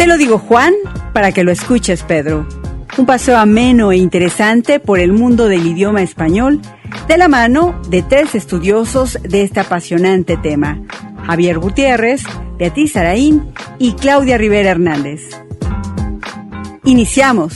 Te lo digo, Juan, para que lo escuches, Pedro. Un paseo ameno e interesante por el mundo del idioma español, de la mano de tres estudiosos de este apasionante tema: Javier Gutiérrez, Beatriz Araín y Claudia Rivera Hernández. Iniciamos.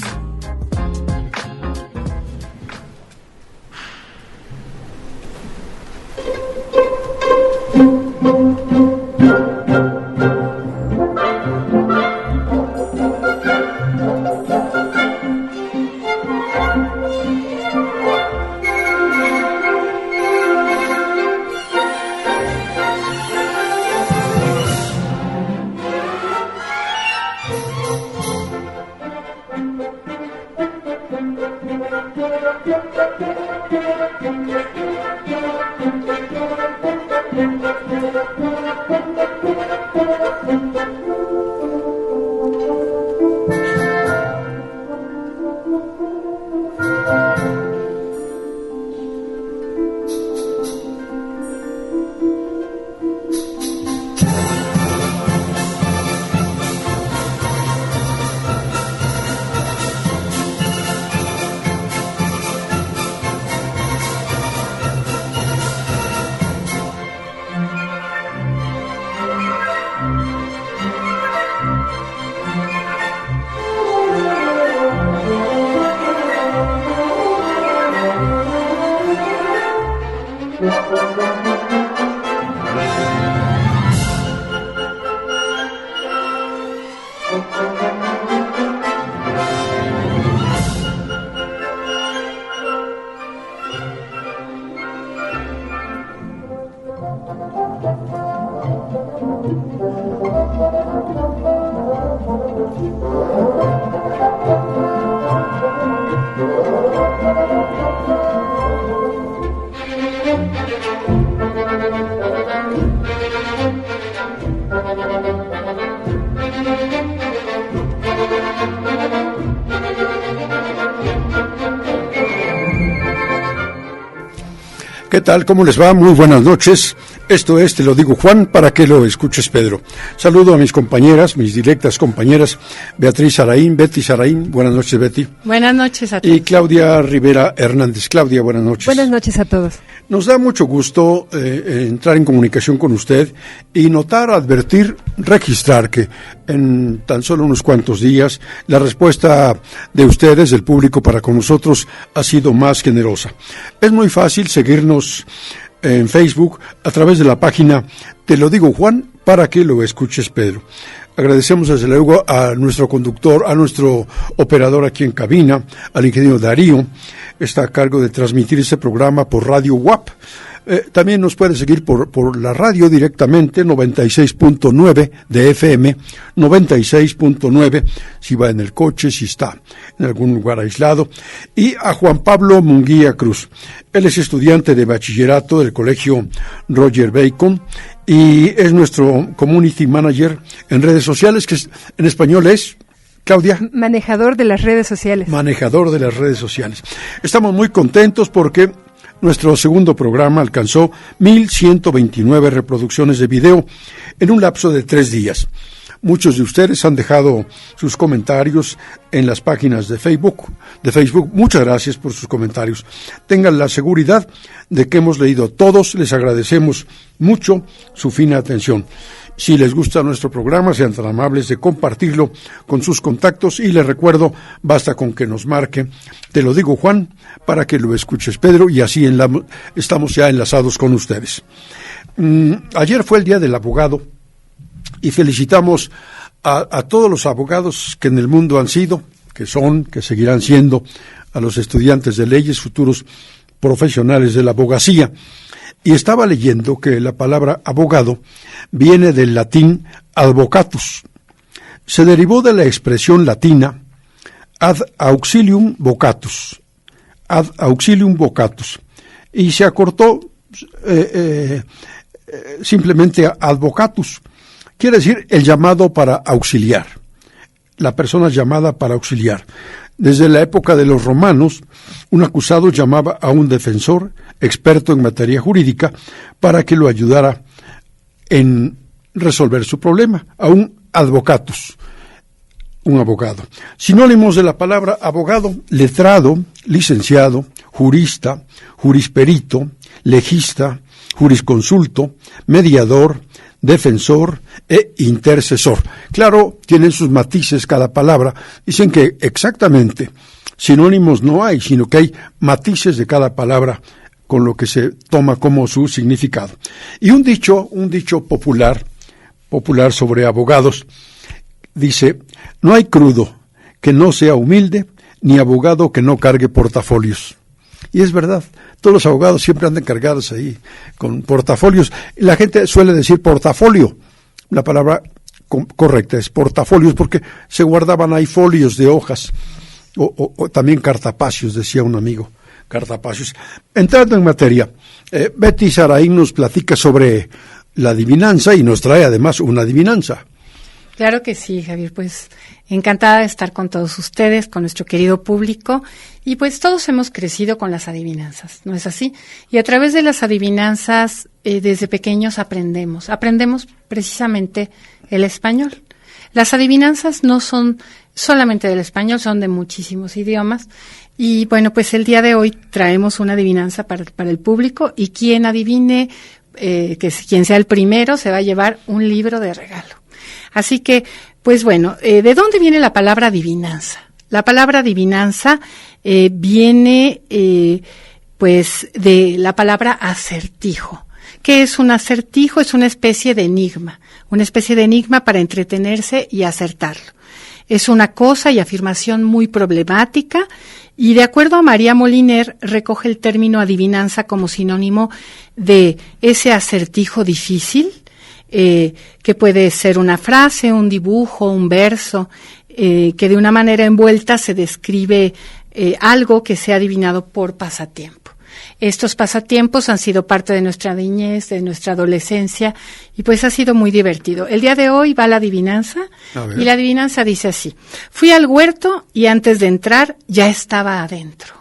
¿Qué tal? ¿Cómo les va? Muy buenas noches. Esto es Te lo digo, Juan, para que lo escuches, Pedro. Saludo a mis compañeras, mis directas compañeras, Beatriz Araín, Betty Araín. Buenas noches, Betty. Buenas noches a todos. Y Claudia Rivera Hernández. Claudia, buenas noches. Buenas noches a todos. Nos da mucho gusto entrar en comunicación con usted y notar, advertir, registrar que en tan solo unos cuantos días la respuesta de ustedes, del público, para con nosotros ha sido más generosa. Es muy fácil seguirnos en Facebook a través de la página Te lo digo, Juan, para que lo escuches, Pedro. Agradecemos desde luego a nuestro conductor, a nuestro operador aquí en cabina, al ingeniero Darío. Está a cargo de transmitir este programa por Radio WAP. También nos puede seguir por la radio directamente, 96.9 de FM, 96.9 si va en el coche, si está en algún lugar aislado. Y a Juan Pablo Munguía Cruz. Él es estudiante de bachillerato del colegio Roger Bacon y es nuestro community manager en redes sociales, que en español es... Claudia. Manejador de las redes sociales. Manejador de las redes sociales. Estamos muy contentos porque nuestro segundo programa alcanzó 1,129 reproducciones de video en un lapso de 3 días. Muchos de ustedes han dejado sus comentarios en las páginas de Facebook. Muchas gracias por sus comentarios. Tengan la seguridad de que hemos leído todos. Les agradecemos mucho su fina atención. Si les gusta nuestro programa, sean tan amables de compartirlo con sus contactos y les recuerdo, basta con que nos marque, te lo digo, Juan, para que lo escuches, Pedro, y así estamos ya enlazados con ustedes. Ayer fue el Día del Abogado y felicitamos a todos los abogados que en el mundo han sido, que son, que seguirán siendo, a los estudiantes de leyes, futuros profesionales de la abogacía. Y estaba leyendo que la palabra abogado viene del latín advocatus. Se derivó de la expresión latina ad auxilium vocatus. Ad auxilium vocatus. Y se acortó simplemente advocatus. Quiere decir el llamado para auxiliar. La persona llamada para auxiliar. Desde la época de los romanos, un acusado llamaba a un defensor, experto en materia jurídica, para que lo ayudara en resolver su problema, a un advocatus. un abogado. Sinónimos de la palabra abogado: letrado, licenciado, jurista, jurisperito, legista, jurisconsulto, mediador, defensor e intercesor. Claro, tienen sus matices cada palabra. Dicen que exactamente sinónimos no hay, sino que hay matices de cada palabra con lo que se toma como su significado. Y un dicho popular sobre abogados, dice: no hay crudo que no sea humilde, ni abogado que no cargue portafolios. Y es verdad, todos los abogados siempre andan cargados ahí con portafolios. La gente suele decir portafolio. La palabra correcta es portafolios, porque se guardaban ahí folios de hojas, o también cartapacios, decía un amigo, cartapacios. Entrando en materia, Betty Saraín nos platica sobre la adivinanza y nos trae además una adivinanza. Claro que sí, Javier, pues encantada de estar con todos ustedes, con nuestro querido público, y pues todos hemos crecido con las adivinanzas, ¿no es así? Y a través de las adivinanzas, desde pequeños aprendemos precisamente el español. Las adivinanzas no son solamente del español, son de muchísimos idiomas, y bueno, pues el día de hoy traemos una adivinanza para el público, y quien adivine, quien sea el primero, se va a llevar un libro de regalo. Así que, pues bueno, ¿de dónde viene la palabra adivinanza? La palabra adivinanza viene, pues, de la palabra acertijo. ¿Qué es un acertijo? Es una especie de enigma para entretenerse y acertarlo. Es una cosa y afirmación muy problemática, y de acuerdo a María Moliner, recoge el término adivinanza como sinónimo de ese acertijo difícil, que puede ser una frase, un dibujo, un verso, que de una manera envuelta se describe algo que se ha adivinado por pasatiempo. Estos pasatiempos han sido parte de nuestra niñez, de nuestra adolescencia, y pues ha sido muy divertido. El día de hoy va la adivinanza, y la adivinanza dice así: fui al huerto y antes de entrar ya estaba adentro.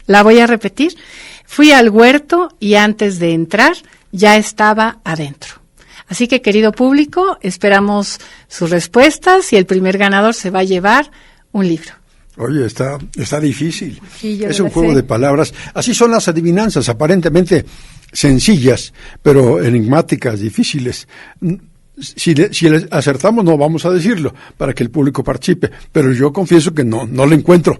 La voy a repetir: fui al huerto y antes de entrar ya estaba adentro. Así que, querido público, esperamos sus respuestas y el primer ganador se va a llevar un libro. Oye, está difícil. Sí, es un juego de palabras. Así son las adivinanzas, aparentemente sencillas, pero enigmáticas, difíciles. Si le acertamos, no vamos a decirlo para que el público participe, pero yo confieso que no lo encuentro.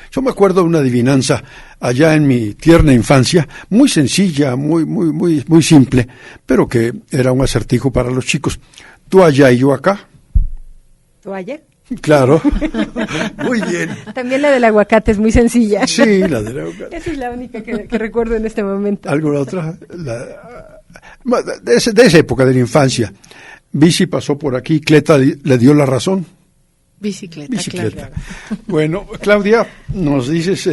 Yo me acuerdo de una adivinanza allá en mi tierna infancia, muy sencilla, muy simple, pero que era un acertijo para los chicos. Tú allá y yo acá. ¿Tú allá? Claro. Muy bien. También la del aguacate es muy sencilla. Sí, la del aguacate. Esa es la única que recuerdo en este momento. ¿Alguna otra? De esa época de la infancia. Bici pasó por aquí, Cleta le dio la razón. Bicicleta. Claro. Bueno, Claudia, nos dices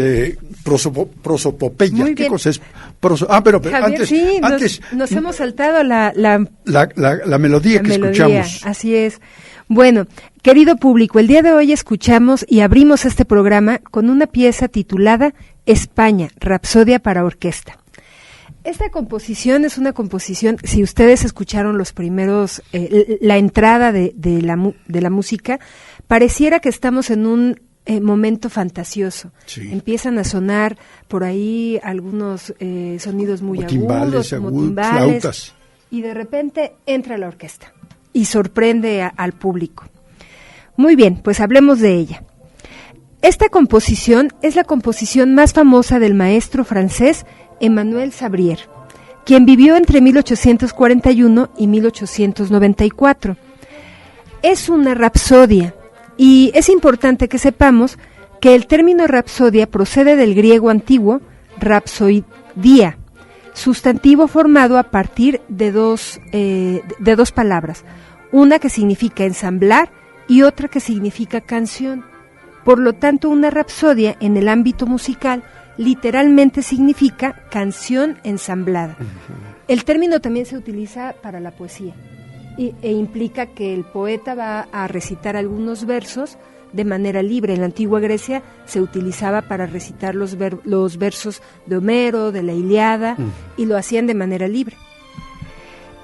prosopopeya. Muy bien. ¿Qué cosa es? Pero Javier, antes nos hemos saltado la melodía que escuchamos. Así es. Bueno, querido público, el día de hoy escuchamos y abrimos este programa con una pieza titulada España, Rapsodia para Orquesta. Esta composición es una composición, si ustedes escucharon los primeros, la entrada de la música, pareciera que estamos en un momento fantasioso. Sí. Empiezan a sonar por ahí algunos sonidos muy agudos, como timbales, flautas. Y de repente entra la orquesta y sorprende al público. Muy bien, pues hablemos de ella. Esta composición es la composición más famosa del maestro francés Emmanuel Sabrier, quien vivió entre 1841 y 1894. Es una rapsodia, y es importante que sepamos que el término rapsodia procede del griego antiguo rapsoidía, sustantivo formado a partir de dos palabras, una que significa ensamblar y otra que significa canción. Por lo tanto, una rapsodia en el ámbito musical literalmente significa canción ensamblada. El término también se utiliza para la poesía e implica que el poeta va a recitar algunos versos de manera libre. En la antigua Grecia se utilizaba para recitar los versos de Homero, de la Ilíada, y lo hacían de manera libre.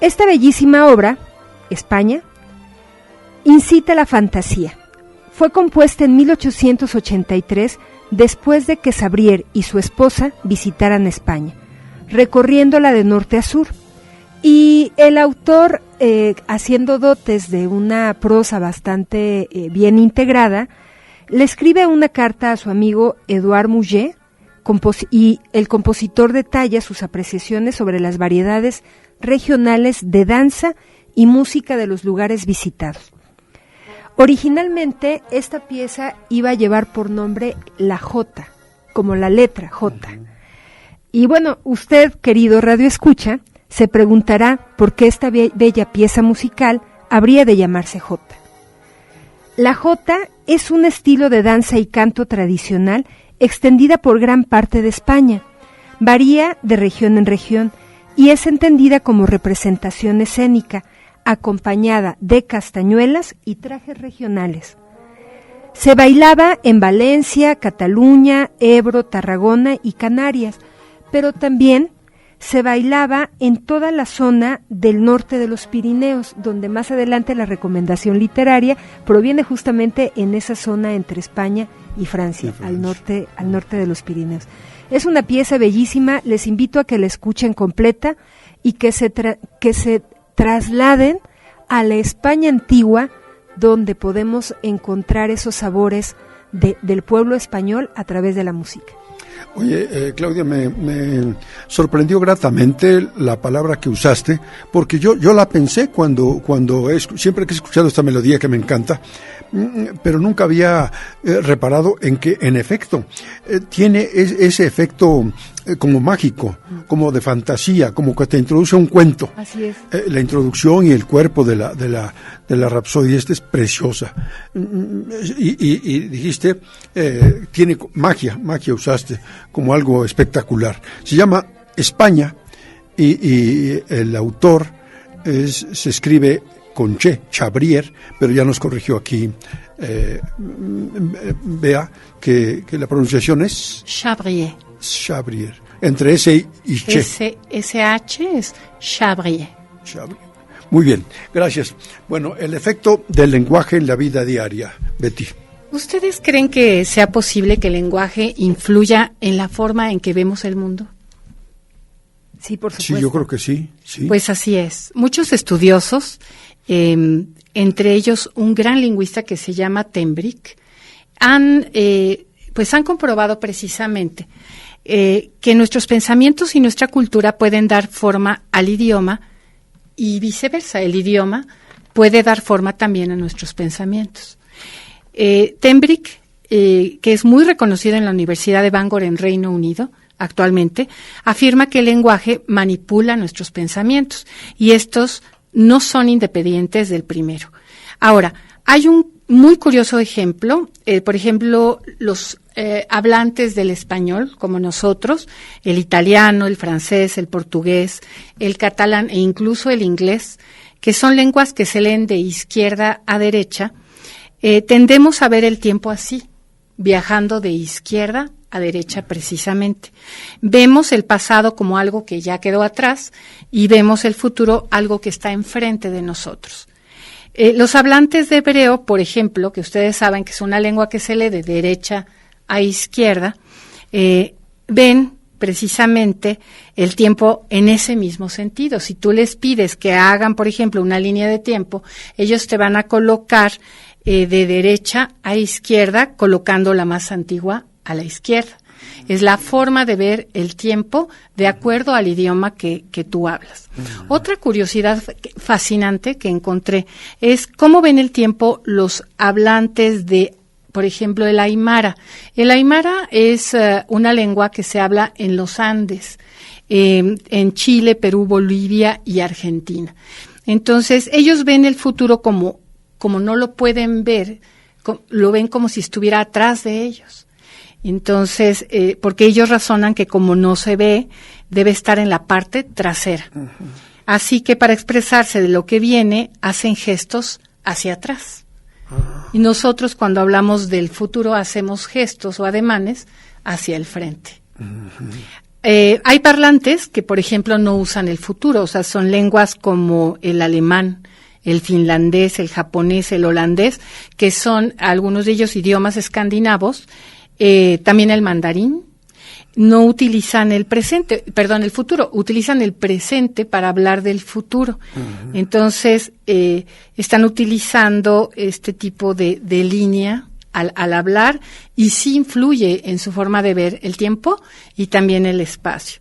Esta bellísima obra, España, incita a la fantasía. Fue compuesta en 1883 después de que Sabrier y su esposa visitaran España, recorriéndola de norte a sur. Y el autor, haciendo dotes de una prosa bastante bien integrada, le escribe una carta a su amigo Edouard Mouget, y el compositor detalla sus apreciaciones sobre las variedades regionales de danza y música de los lugares visitados. Originalmente, esta pieza iba a llevar por nombre La Jota, como la letra J. Y bueno, usted, querido radioescucha, se preguntará por qué esta bella pieza musical habría de llamarse Jota. La Jota es un estilo de danza y canto tradicional extendida por gran parte de España. Varía de región en región y es entendida como representación escénica, acompañada de castañuelas y trajes regionales. Se bailaba en Valencia, Cataluña, Ebro, Tarragona y Canarias, pero también se bailaba en toda la zona del norte de los Pirineos, donde más adelante la recomendación literaria proviene justamente en esa zona entre España y Francia, al norte de los Pirineos. Es una pieza bellísima, les invito a que la escuchen completa y que se trasladen a la España antigua, donde podemos encontrar esos sabores del pueblo español a través de la música. Oye, Claudia, me sorprendió gratamente la palabra que usaste, porque yo la pensé siempre que he escuchado esta melodía que me encanta, pero nunca había reparado en que, en efecto, tiene ese efecto como mágico, como de fantasía, como que te introduce a un cuento. Así es. La introducción y el cuerpo de la rapsodia es preciosa. Y dijiste, tiene magia usaste, como algo espectacular. Se llama España y el autor se escribe con Chabrier, pero ya nos corrigió aquí Bea que la pronunciación es Chabrier. Entre S y Che. SH es Chabrier. Muy bien, gracias. Bueno, el efecto del lenguaje en la vida diaria, Betty. ¿Ustedes creen que sea posible que el lenguaje influya en la forma en que vemos el mundo? Sí, por supuesto. Sí, yo creo que sí. Pues así es. Muchos estudiosos, entre ellos un gran lingüista que se llama Tembrick, han comprobado precisamente que nuestros pensamientos y nuestra cultura pueden dar forma al idioma y viceversa. El idioma puede dar forma también a nuestros pensamientos. Tembrick, que es muy reconocido en la Universidad de Bangor en Reino Unido actualmente, afirma que el lenguaje manipula nuestros pensamientos y estos no son independientes del primero. Ahora, hay un muy curioso ejemplo, por ejemplo, los hablantes del español, como nosotros, el italiano, el francés, el portugués, el catalán e incluso el inglés, que son lenguas que se leen de izquierda a derecha, tendemos a ver el tiempo así, viajando de izquierda a derecha precisamente. Vemos el pasado como algo que ya quedó atrás y vemos el futuro algo que está enfrente de nosotros. Los hablantes de hebreo, por ejemplo, que ustedes saben que es una lengua que se lee de derecha a izquierda, ven precisamente el tiempo en ese mismo sentido. Si tú les pides que hagan, por ejemplo, una línea de tiempo, ellos te van a colocar de derecha a izquierda, colocando la más antigua a la izquierda. Es la forma de ver el tiempo de acuerdo al idioma que tú hablas. Otra curiosidad fascinante que encontré es cómo ven el tiempo los hablantes de, por ejemplo, el aymara. El aymara es una lengua que se habla en los Andes, en Chile, Perú, Bolivia y Argentina. Entonces, ellos ven el futuro como no lo pueden ver, lo ven como si estuviera atrás de ellos. Entonces, porque ellos razonan que como no se ve, debe estar en la parte trasera. Uh-huh. Así que para expresarse de lo que viene, hacen gestos hacia atrás. Uh-huh. Y nosotros cuando hablamos del futuro hacemos gestos o ademanes hacia el frente. Uh-huh. Hay parlantes que, por ejemplo, no usan el futuro, o sea, son lenguas como el alemán, el finlandés, el japonés, el holandés, que son algunos de ellos idiomas escandinavos, también el mandarín. No utilizan el futuro, utilizan el presente para hablar del futuro. Uh-huh. Entonces, están utilizando este tipo de línea al hablar, y sí influye en su forma de ver el tiempo y también el espacio.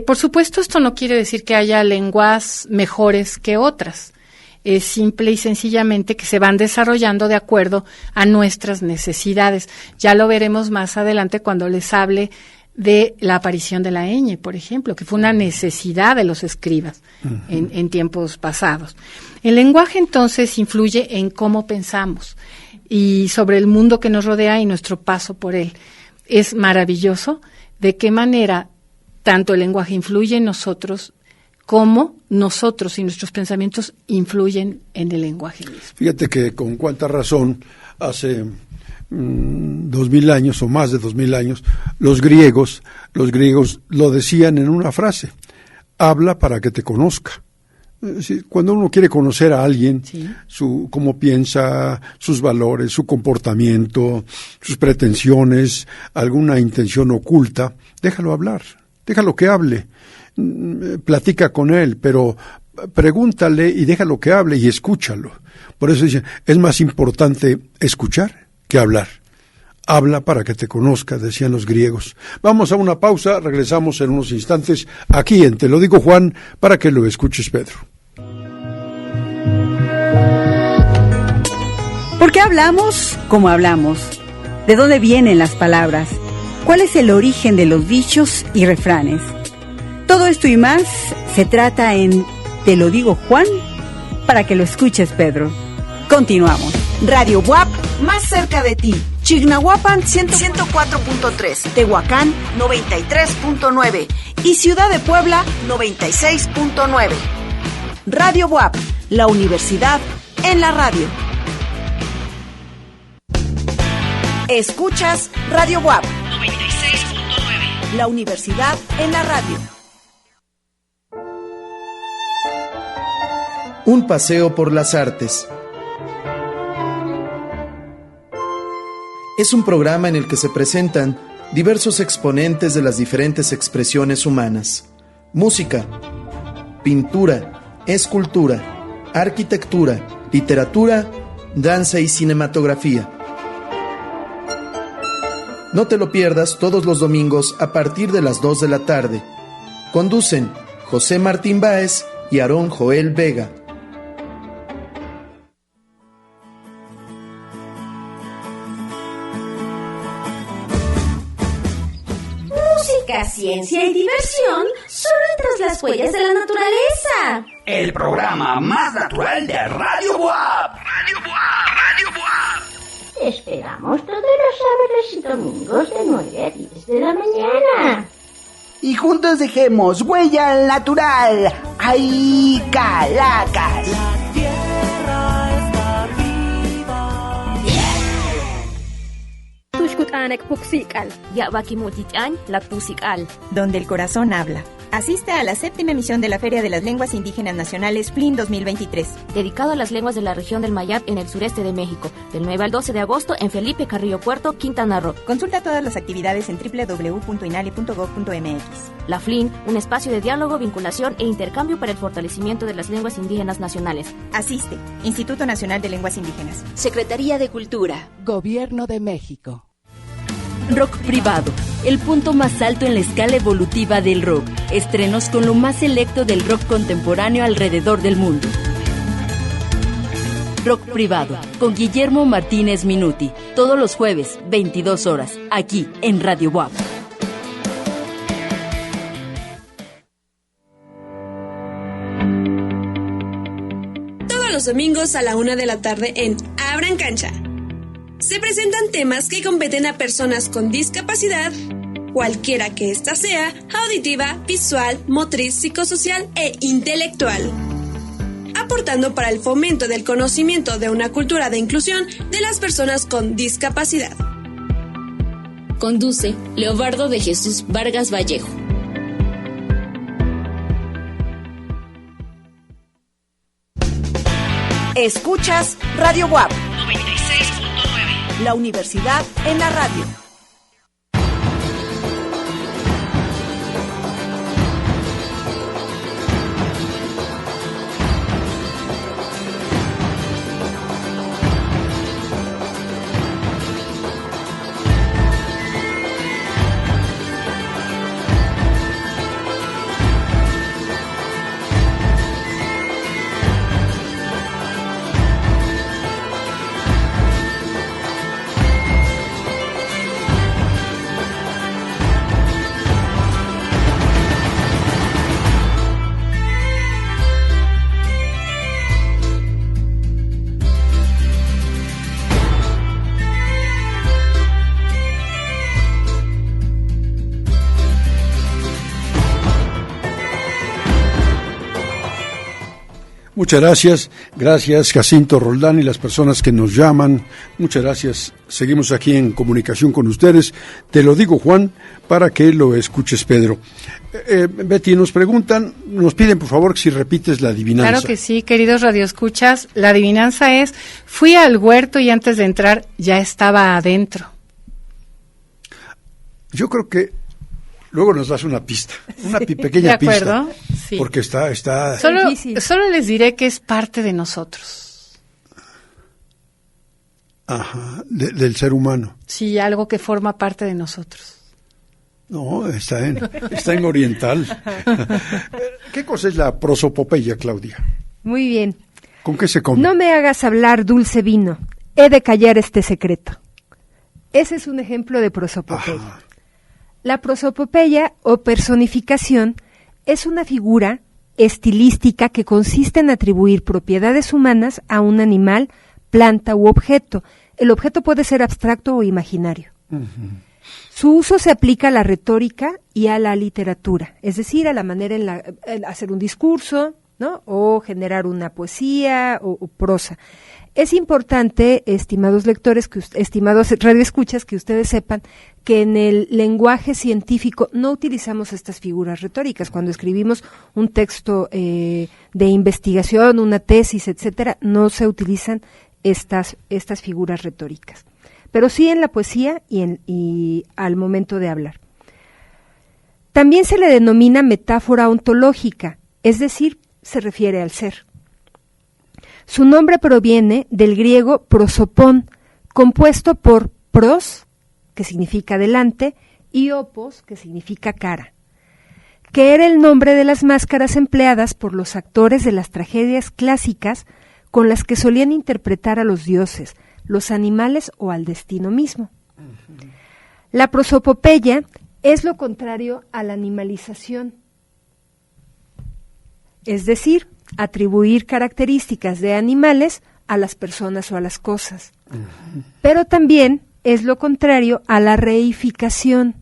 Por supuesto, esto no quiere decir que haya lenguas mejores que otras. Es simple y sencillamente que se van desarrollando de acuerdo a nuestras necesidades. Ya lo veremos más adelante cuando les hable de la aparición de la ñ, por ejemplo, que fue una necesidad de los escribas en tiempos pasados. El lenguaje, entonces, influye en cómo pensamos y sobre el mundo que nos rodea y nuestro paso por él. Es maravilloso de qué manera tanto el lenguaje influye en nosotros como nosotros y nuestros pensamientos influyen en el lenguaje mismo. Fíjate que con cuánta razón hace 2000 años o más de 2000 años, los griegos lo decían en una frase: habla para que te conozca. Cuando uno quiere conocer a alguien, sí, cómo piensa, sus valores, su comportamiento, sus pretensiones, alguna intención oculta, déjalo hablar, déjalo que hable, platica con él, pero pregúntale y déjalo que hable y escúchalo. Por eso dicen, es más importante escuchar que hablar. Habla para que te conozca, decían los griegos. Vamos a una pausa, regresamos en unos instantes aquí en Te lo digo, Juan, para que lo escuches, Pedro. ¿Por qué hablamos como hablamos? ¿De dónde vienen las palabras? ¿Cuál es el origen de los dichos y refranes? Todo esto y más se trata en Te lo digo, Juan, para que lo escuches, Pedro. Continuamos. Radio WAP, más cerca de ti. Chignahuapan 104.3, Tehuacán 93.9 y Ciudad de Puebla 96.9. Radio WAP, la universidad en la radio. Escuchas Radio WAP 96.9, la universidad en la radio. Un paseo por las artes. Es un programa en el que se presentan diversos exponentes de las diferentes expresiones humanas: música, pintura, escultura, arquitectura, literatura, danza y cinematografía. No te lo pierdas todos los domingos a partir de las 2 de la tarde. Conducen José Martín Báez y Aarón Joel Vega. Ciencia y diversión solo tras las huellas de la naturaleza. El programa más natural de Radio WAP. Radio WAP, Radio WAP. Te esperamos todos los sábados y domingos de 9 a 10 de la mañana. Y juntos dejemos huella natural. ¡Ay, Calacas! La tierra está viva. Tushkutanek Puxical. Yabakimutichán, la Puxical. Donde el corazón habla. Asiste a la 7ª emisión de la Feria de las Lenguas Indígenas Nacionales FLIN 2023. Dedicado a las lenguas de la región del Mayab en el sureste de México. Del 9 al 12 de agosto en Felipe Carrillo Puerto, Quintana Roo. Consulta todas las actividades en www.inali.gov.mx. La FLIN, un espacio de diálogo, vinculación e intercambio para el fortalecimiento de las lenguas indígenas nacionales. Asiste. Instituto Nacional de Lenguas Indígenas. Secretaría de Cultura. Gobierno de México. Rock Privado, el punto más alto en la escala evolutiva del rock. Estrenos con lo más selecto del rock contemporáneo alrededor del mundo. Rock Privado, con Guillermo Martínez Minuti, todos los jueves, 22 horas, aquí en Radio WAP. Todos los domingos a la 1 de la tarde en Abran Cancha. Se presentan temas que competen a personas con discapacidad, cualquiera que ésta sea, auditiva, visual, motriz, psicosocial e intelectual, aportando para el fomento del conocimiento de una cultura de inclusión de las personas con discapacidad. Conduce Leobardo de Jesús Vargas Vallejo. Escuchas Radio WAP 96.9. La universidad en la radio. Muchas gracias Jacinto Roldán y las personas que nos llaman, muchas gracias, seguimos aquí en comunicación con ustedes, te lo digo Juan, para que lo escuches Pedro. Betty, nos piden por favor que si repites la adivinanza. Claro que sí, queridos radioescuchas, la adivinanza es, fui al huerto y antes de entrar ya estaba adentro. Yo creo que luego nos das una pista, una pequeña pista. ¿De acuerdo? Pista, sí. Porque está solo les diré que es parte de nosotros. Ajá, del ser humano. Sí, algo que forma parte de nosotros. No, está en oriental. ¿Qué cosa es la prosopopeya, Claudia? Muy bien. ¿Con qué se come? No me hagas hablar dulce vino, he de callar este secreto. Ese es un ejemplo de prosopopeya. Ajá. La prosopopeya o personificación es una figura estilística que consiste en atribuir propiedades humanas a un animal, planta u objeto. El objeto puede ser abstracto o imaginario. Uh-huh. Su uso se aplica a la retórica y a la literatura, es decir, a la manera en hacer un discurso, ¿no? O generar una poesía o prosa. Es importante, estimados lectores, estimados radioescuchas, que ustedes sepan que en el lenguaje científico no utilizamos estas figuras retóricas. Cuando escribimos un texto de investigación, una tesis, etcétera, no se utilizan estas figuras retóricas. Pero sí en la poesía y al momento de hablar. También se le denomina metáfora ontológica, es decir, se refiere al ser. Su nombre proviene del griego prosopón, compuesto por pros, que significa delante, y opos, que significa cara, que era el nombre de las máscaras empleadas por los actores de las tragedias clásicas con las que solían interpretar a los dioses, los animales o al destino mismo. Uh-huh. La prosopopeya es lo contrario a la animalización, es decir, atribuir características de animales a las personas o a las cosas. Uh-huh. Pero también es lo contrario a la reificación,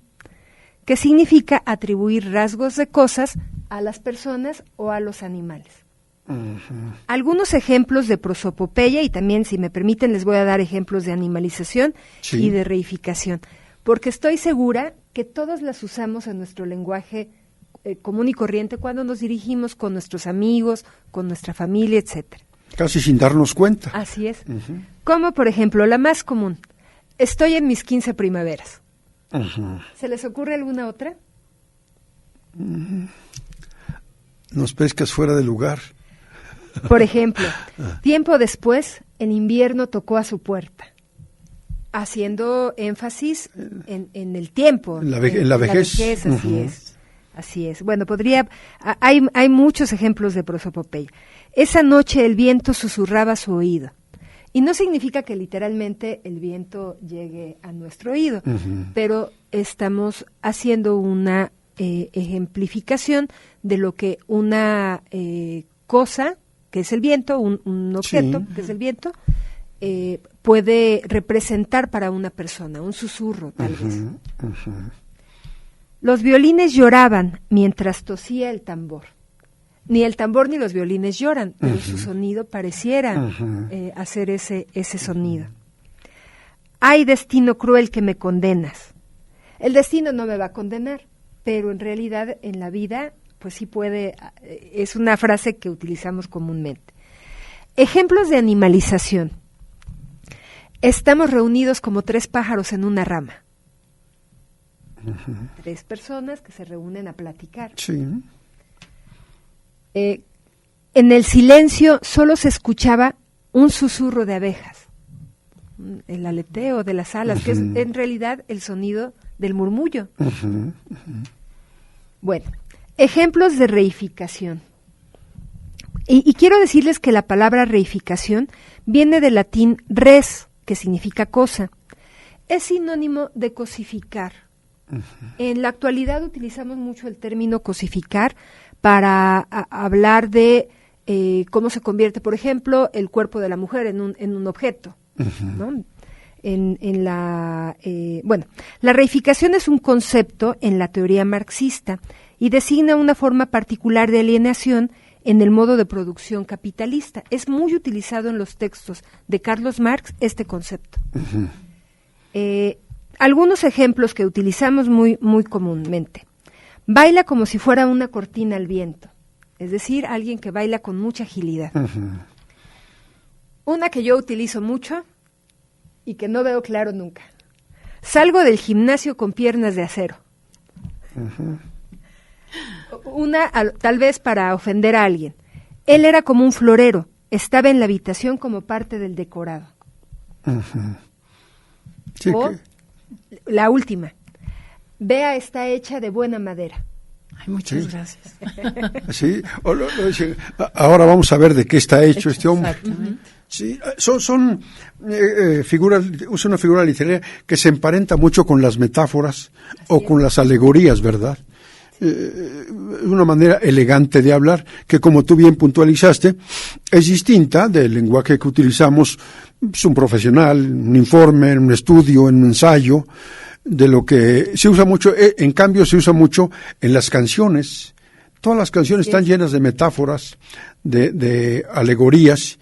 que significa atribuir rasgos de cosas a las personas o a los animales. Uh-huh. Algunos ejemplos de prosopopeya, y también, si me permiten, les voy a dar ejemplos de animalización y de reificación, porque estoy segura que todos las usamos en nuestro lenguaje común y corriente cuando nos dirigimos con nuestros amigos, con nuestra familia, etcétera. Casi sin darnos cuenta. Así es. Uh-huh. Como, por ejemplo, la más común, estoy en mis 15 primaveras. Uh-huh. ¿Se les ocurre alguna otra? Uh-huh. Nos pescas fuera de lugar. Por ejemplo, tiempo después, el invierno tocó a su puerta, haciendo énfasis en el tiempo. En la vejez. Así uh-huh. es. Así es. Bueno, hay muchos ejemplos de prosopopeya. Esa noche el viento susurraba a su oído. Y no significa que literalmente el viento llegue a nuestro oído, uh-huh. pero estamos haciendo una ejemplificación de lo que una cosa, que es el viento, un objeto, que es el viento, puede representar para una persona, un susurro tal uh-huh. vez. Uh-huh. Los violines lloraban mientras tosía el tambor. Ni el tambor ni los violines lloran, pero uh-huh. su sonido pareciera uh-huh. Hacer ese sonido. ¡Ay, destino cruel que me condenas! El destino no me va a condenar, pero en realidad en la vida, pues sí puede, es una frase que utilizamos comúnmente. Ejemplos de animalización. Estamos reunidos como 3 pájaros en una rama. 3 personas que se reúnen a platicar. Sí. En el silencio solo se escuchaba un susurro de abejas, el aleteo de las alas, que es en realidad el sonido del murmullo. Bueno, ejemplos de reificación. Y quiero decirles que la palabra reificación viene del latín res, que significa cosa. Es sinónimo de cosificar. En la actualidad utilizamos mucho el término cosificar para hablar de cómo se convierte, por ejemplo, el cuerpo de la mujer en un objeto, ¿no? La reificación es un concepto en la teoría marxista y designa una forma particular de alienación en el modo de producción capitalista. Es muy utilizado en los textos de Carlos Marx este concepto. Algunos ejemplos que utilizamos muy comúnmente. Baila como si fuera una cortina al viento, es decir, alguien que baila con mucha agilidad. Una que yo utilizo mucho y que no veo claro nunca. Salgo del gimnasio con piernas de acero. Una, tal vez para ofender a alguien. Él era como un florero, estaba en la habitación como parte del decorado. Sí, o la última. Bea está hecha de buena madera. Ay, muchas gracias. Sí, ahora vamos a ver de qué está hecho este hombre. Exactamente. Sí, son figuras, usa una figura literaria que se emparenta mucho con las metáforas o con las alegorías, ¿verdad? Una manera elegante de hablar que, como tú bien puntualizaste, es distinta del lenguaje que utilizamos un profesional, un informe, un estudio, en un ensayo, de lo que se usa mucho. En cambio, se usa mucho en las canciones. Todas las canciones están llenas de metáforas, de alegorías.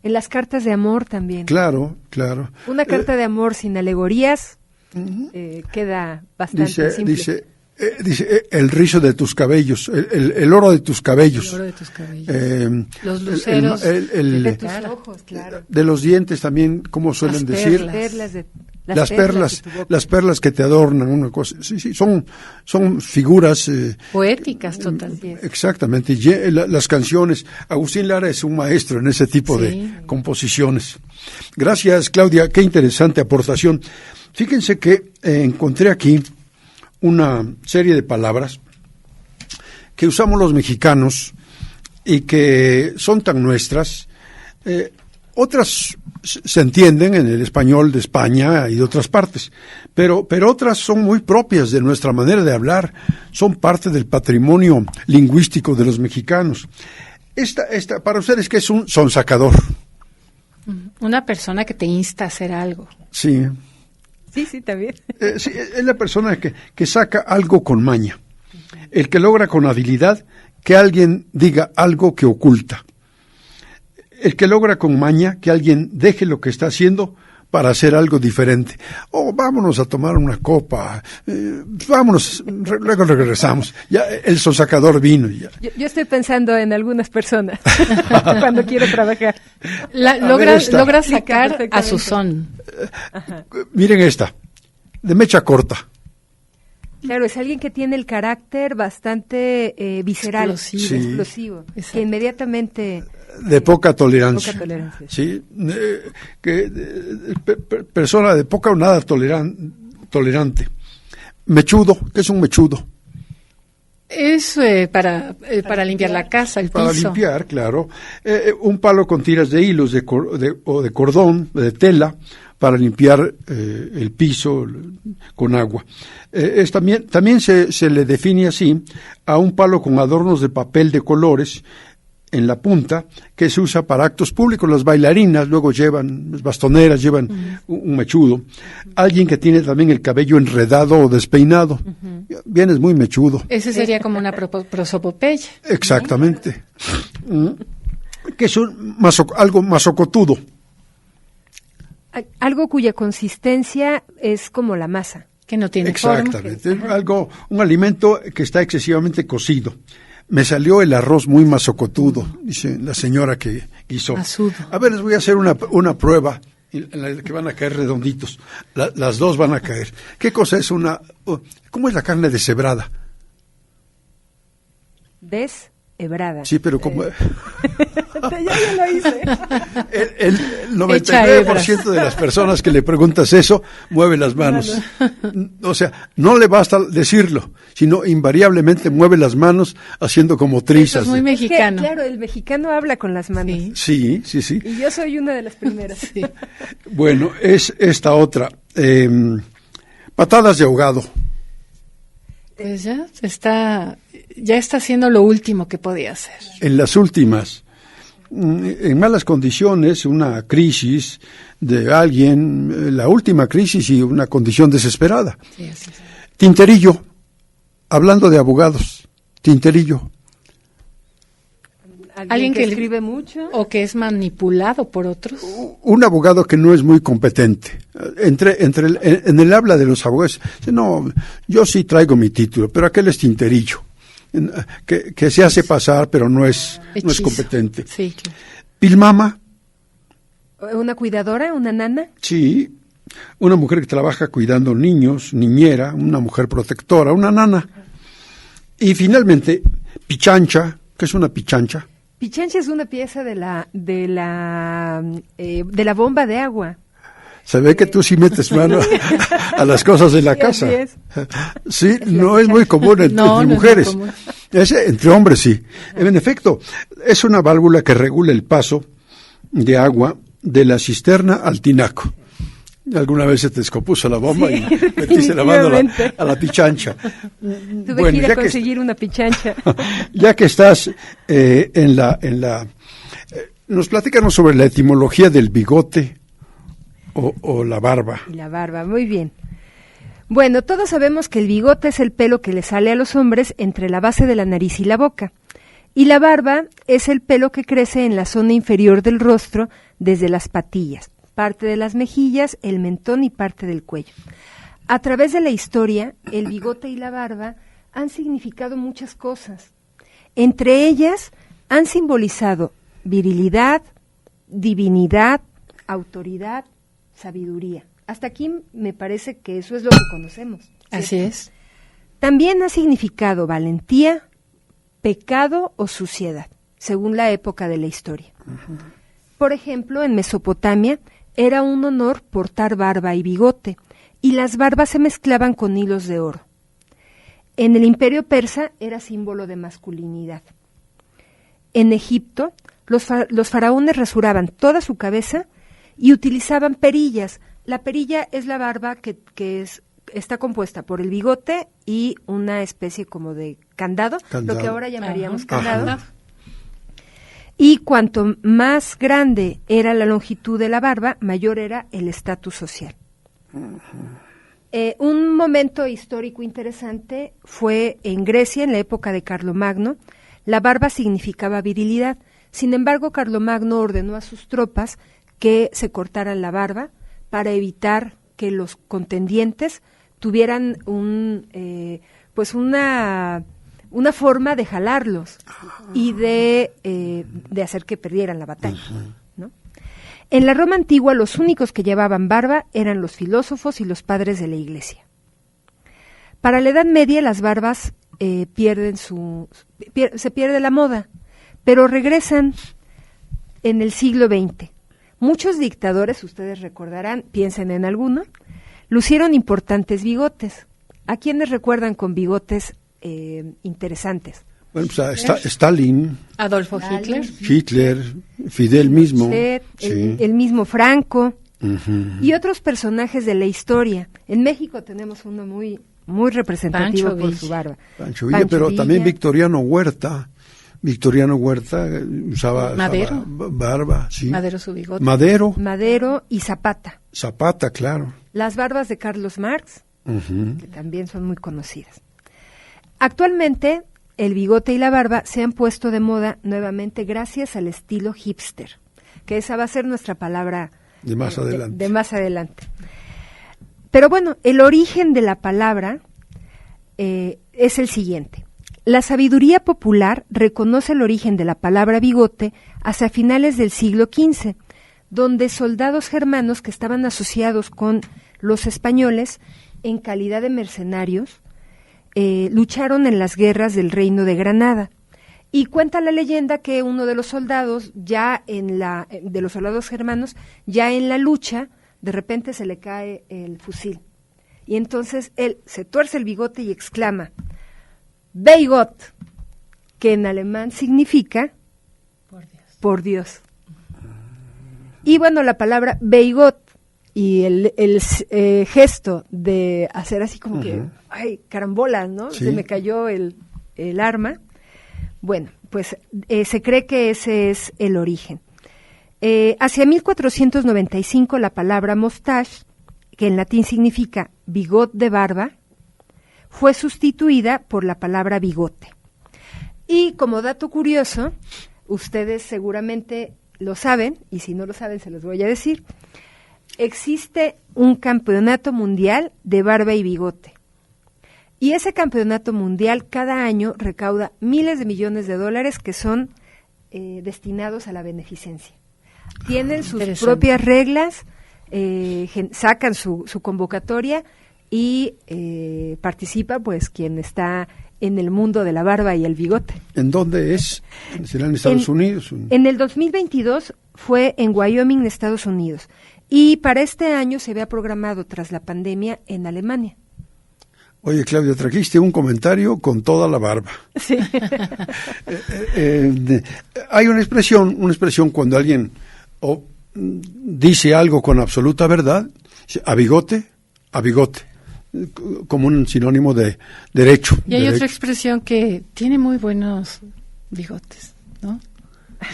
En las cartas de amor también. Claro, claro. Una carta de amor sin alegorías queda bastante simple. Dice, el rizo de tus cabellos, el oro de tus cabellos. El oro de tus cabellos. Los luceros de tus ojos, claro. De los dientes también, como suelen decir. Las perlas que te adornan, una cosa. Sí, son figuras poéticas totalmente. Exactamente. Las canciones. Agustín Lara es un maestro en ese tipo de composiciones. Gracias, Claudia. Qué interesante aportación. Fíjense que encontré aquí una serie de palabras que usamos los mexicanos y que son tan nuestras. Otras se entienden en el español de España y de otras partes, pero otras son muy propias de nuestra manera de hablar, son parte del patrimonio lingüístico de los mexicanos. Esta para ustedes, ¿qué es un sonsacador? Una persona que te insta a hacer algo. Sí. Sí, también. Sí, es la persona que saca algo con maña, el que logra con habilidad que alguien diga algo que oculta, el que logra con maña que alguien deje lo que está haciendo para hacer algo diferente. Vámonos a tomar una copa, vámonos, luego regresamos. Ya el sonsacador vino. Ya. Yo estoy pensando en algunas personas cuando quiero trabajar. Logra sacar a su son. Miren esta, de mecha corta. Claro, es alguien que tiene el carácter bastante visceral, explosivo, que inmediatamente... De poca tolerancia. Sí, persona de poca o nada tolerante. Mechudo, ¿qué es un mechudo? Es para limpiar la casa, el piso. Para limpiar, claro. Un palo con tiras de hilos o de cordón, de tela, para limpiar el piso con agua. También se le define así a un palo con adornos de papel de colores en la punta, que se usa para actos públicos. Las bailarinas luego llevan, las bastoneras llevan un mechudo. Alguien que tiene también el cabello enredado o despeinado. Bien, es muy mechudo. Ese sería como una prosopopeya. Exactamente. Que es algo masocotudo. Algo cuya consistencia es como la masa. Que no tiene forma. Exactamente. Un alimento que está excesivamente cocido. Me salió el arroz muy masocotudo, dice la señora que hizo. Masudo. A ver, les voy a hacer una prueba en la que van a caer redonditos. Las dos van a caer. ¿Qué cosa es cómo es la carne deshebrada? Deshebrada. Sí, pero como... ya lo hice. El 99% de las personas que le preguntas eso, mueve las manos. O sea, no le basta decirlo, sino invariablemente mueve las manos haciendo como trizas. Eso es muy mexicano. Claro, el mexicano habla con las manos. Sí. Y yo soy una de las primeras. Sí. Bueno, es esta otra. Patadas de ahogado. Pues ya está haciendo lo último que podía hacer. En las últimas. En malas condiciones, una crisis de alguien, la última crisis y una condición desesperada. Sí, así es. Tinterillo, hablando de abogados, Tinterillo. ¿Alguien que escribe mucho? ¿O que es manipulado por otros? Un abogado que no es muy competente. En el habla de los abogados, no, yo sí traigo mi título, pero aquel es Tinterillo. Que se hace pasar, pero no es competente. Sí, claro. Pilmama. ¿Una cuidadora, una nana? Sí, una mujer que trabaja cuidando niños, niñera, una mujer protectora, una nana. Y finalmente, pichancha. ¿Qué es una pichancha? Pichancha es una pieza de la bomba de agua. Se ve que tú sí metes mano a las cosas de la casa. Sí, no es muy común entre mujeres. Entre hombres sí. En efecto, es una válvula que regula el paso de agua de la cisterna al tinaco. Alguna vez se te descompuso la bomba y metiste la mano a la pichancha. Tuve que ir a conseguir una pichancha. Ya que estás nos platícanos sobre la etimología del bigote o la barba. Y la barba, muy bien. Bueno, todos sabemos que el bigote es el pelo que le sale a los hombres entre la base de la nariz y la boca. Y la barba es el pelo que crece en la zona inferior del rostro desde las patillas, parte de las mejillas, el mentón y parte del cuello. A través de la historia, el bigote y la barba han significado muchas cosas. Entre ellas, han simbolizado virilidad, divinidad, autoridad, sabiduría. Hasta aquí me parece que eso es lo que conocemos. ¿Cierto? Así es. También ha significado valentía, pecado o suciedad, según la época de la historia. Uh-huh. Por ejemplo, en Mesopotamia era un honor portar barba y bigote, y las barbas se mezclaban con hilos de oro. En el Imperio Persa era símbolo de masculinidad. En Egipto, los faraones rasuraban toda su cabeza y utilizaban perillas. La perilla es la barba que está compuesta por el bigote y una especie como de candado. Lo que ahora llamaríamos candado. Ajá. Y cuanto más grande era la longitud de la barba, mayor era el estatus social. Un momento histórico interesante fue en Grecia, en la época de Carlomagno. La barba significaba virilidad. Sin embargo, Carlomagno ordenó a sus tropas que se cortaran la barba para evitar que los contendientes tuvieran una forma de jalarlos y de hacer que perdieran la batalla, ¿no? En la Roma antigua, los únicos que llevaban barba eran los filósofos y los padres de la Iglesia. Para la Edad Media, las barbas se pierde la moda, pero regresan en el siglo XX. Muchos dictadores, ustedes recordarán, piensen en alguno, lucieron importantes bigotes. ¿A quiénes recuerdan con bigotes interesantes? Bueno, pues Stalin, Adolfo Hitler, Fidel mismo, el mismo Franco, y otros personajes de la historia. En México tenemos uno muy representativo Pancho por Villa. su barba. Pancho Villa, pero también Victoriano Huerta usaba barba, sí. Madero su bigote. Madero y Zapata. Zapata, claro. Las barbas de Carlos Marx, que también son muy conocidas. Actualmente, el bigote y la barba se han puesto de moda nuevamente gracias al estilo hipster, que esa va a ser nuestra palabra de más adelante. De más adelante. Pero bueno, el origen de la palabra es el siguiente. La sabiduría popular reconoce el origen de la palabra bigote hacia finales del siglo XV, donde soldados germanos que estaban asociados con los españoles en calidad de mercenarios lucharon en las guerras del Reino de Granada. Y cuenta la leyenda que uno de los soldados, de los soldados germanos, ya en la lucha, de repente se le cae el fusil. Y entonces él se tuerce el bigote y exclama, Beigot, que en alemán significa por Dios. Y bueno, la palabra Beigot y el gesto de hacer así como que, ay, carambola, ¿no? Sí. Se me cayó el arma. Bueno, pues se cree que ese es el origen. Hacia 1495 la palabra moustache, que en latín significa bigot de barba, fue sustituida por la palabra bigote. Y como dato curioso, ustedes seguramente lo saben, y si no lo saben se los voy a decir, existe un campeonato mundial de barba y bigote. Y ese campeonato mundial cada año recauda miles de millones de dólares que son destinados a la beneficencia. Tienen sus propias reglas, sacan su convocatoria y participa pues quien está en el mundo de la barba y el bigote. ¿En dónde es? ¿Será en Estados Unidos? En el 2022 fue en Wyoming, Estados Unidos. Y para este año se había programado, tras la pandemia, en Alemania. Oye, Claudia, trajiste un comentario con toda la barba. Sí. Hay una expresión cuando alguien dice algo con absoluta verdad, a bigote, como un sinónimo de derecho. Y hay otra expresión que tiene muy buenos bigotes, ¿no?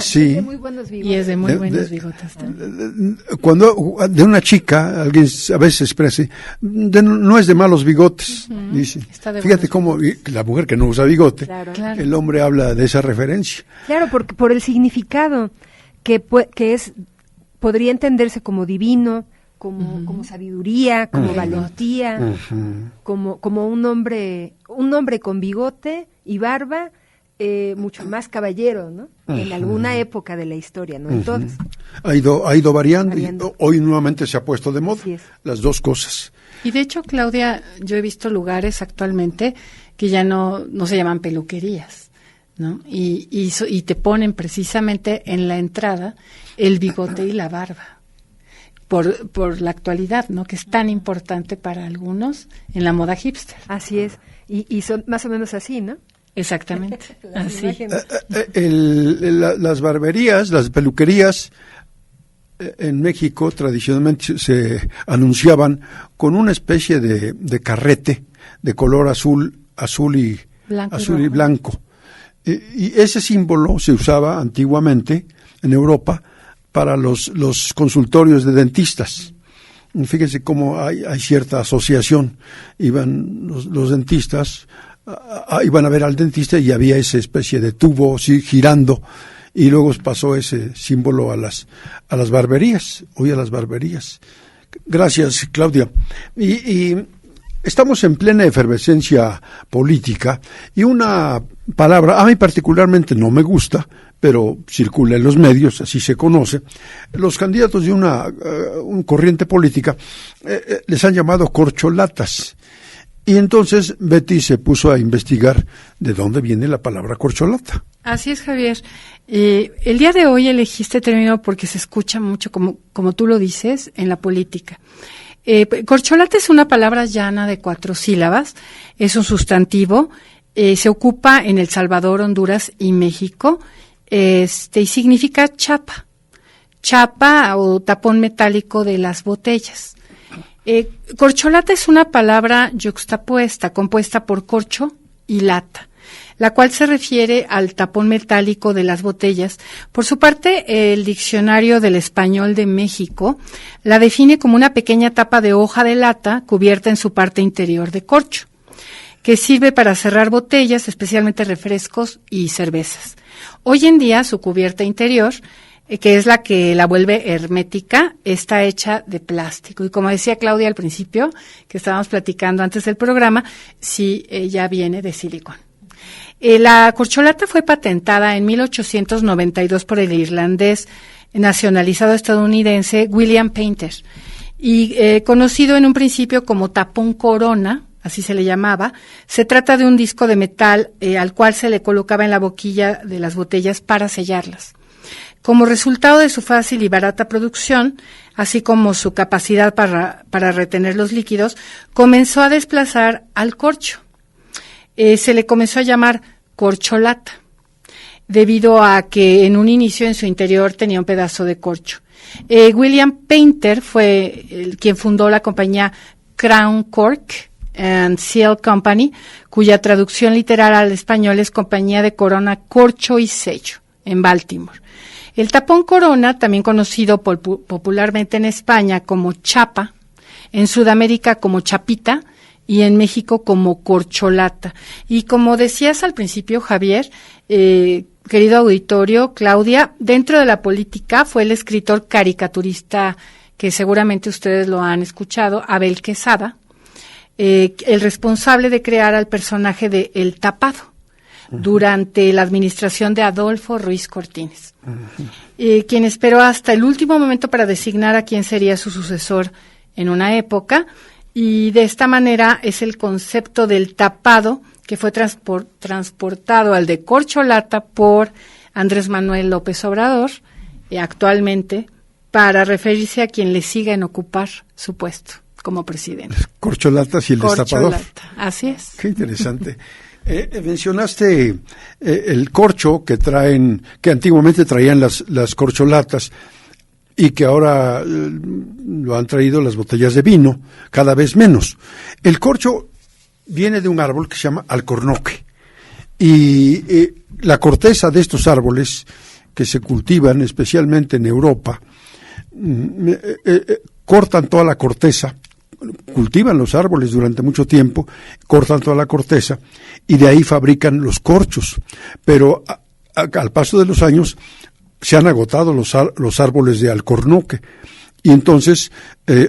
Sí. De muy buenos bigotes. Y es de muy buenos bigotes también. Cuando de una chica, alguien a veces expresa, no es de malos bigotes, dice. Fíjate cómo la mujer que no usa bigote, claro. El hombre habla de esa referencia. Claro, porque por el significado que es, podría entenderse como divino, como sabiduría, como valentía, como un hombre con bigote y barba, mucho más caballero, ¿no? En alguna época de la historia, no en todas. Ha ido variando. Y hoy nuevamente se ha puesto de moda las dos cosas. Y de hecho, Claudia, yo he visto lugares actualmente que ya no se llaman peluquerías, ¿no? Y te ponen precisamente en la entrada el bigote y la barba. Por la actualidad, ¿no? Que es tan importante para algunos en la moda hipster. Así es. Y son más o menos así, ¿no? Exactamente. Así. Las barberías, las peluquerías en México tradicionalmente se anunciaban con una especie de carrete de color azul y blanco. Y ese símbolo se usaba antiguamente en Europa para los consultorios de dentistas. Fíjense cómo hay cierta asociación. Iban los dentistas, iban a ver al dentista y había esa especie de tubo girando, y luego pasó ese símbolo a las barberías. Hoy a las barberías. Gracias, Claudia. Y estamos en plena efervescencia política, y una palabra, a mí particularmente no me gusta, pero circula en los medios, así se conoce. Los candidatos de una corriente política les han llamado corcholatas. Y entonces Betty se puso a investigar de dónde viene la palabra corcholata. Así es, Javier. El día de hoy elegí este término porque se escucha mucho, como tú lo dices, en la política. Corcholata es una palabra llana de 4 sílabas, es un sustantivo, se ocupa en El Salvador, Honduras y México, y significa chapa o tapón metálico de las botellas. Corcholata es una palabra yuxtapuesta, compuesta por corcho y lata, la cual se refiere al tapón metálico de las botellas. Por su parte, el Diccionario del Español de México la define como una pequeña tapa de hoja de lata cubierta en su parte interior de corcho, que sirve para cerrar botellas, especialmente refrescos y cervezas. Hoy en día, su cubierta interior, que es la que la vuelve hermética, está hecha de plástico. Y como decía Claudia al principio, que estábamos platicando antes del programa, sí, ella viene de silicón. La corcholata fue patentada en 1892 por el irlandés nacionalizado estadounidense William Painter y conocido en un principio como tapón Corona, así se le llamaba. Se trata de un disco de metal al cual se le colocaba en la boquilla de las botellas para sellarlas. Como resultado de su fácil y barata producción, así como su capacidad para retener los líquidos, comenzó a desplazar al corcho. Se le comenzó a llamar corcholata, debido a que en un inicio en su interior tenía un pedazo de corcho. William Painter fue quien fundó la compañía Crown Cork and Seal Company, cuya traducción literal al español es Compañía de Corona, Corcho y Sello, en Baltimore. El tapón Corona, también conocido popularmente en España como chapa, en Sudamérica como chapita y en México como corcholata. Y como decías al principio, Javier, querido auditorio, Claudia, dentro de la política fue el escritor caricaturista que seguramente ustedes lo han escuchado, Abel Quesada, el responsable de crear al personaje de El Tapado durante la administración de Adolfo Ruiz Cortines, quien esperó hasta el último momento para designar a quién sería su sucesor en una época, y de esta manera es el concepto del tapado que fue transportado al de corcholata por Andrés Manuel López Obrador, actualmente, para referirse a quien le siga en ocupar su puesto como presidente. Las corcholatas y el destapador. Así es. Qué interesante. Mencionaste el corcho que antiguamente traían las corcholatas y que ahora lo han traído las botellas de vino, cada vez menos. El corcho viene de un árbol que se llama alcornoque y la corteza de estos árboles que se cultivan especialmente en Europa, cortan toda la corteza, cultivan los árboles durante mucho tiempo, cortan toda la corteza y de ahí fabrican los corchos, pero al paso de los años se han agotado los árboles de alcornoque y entonces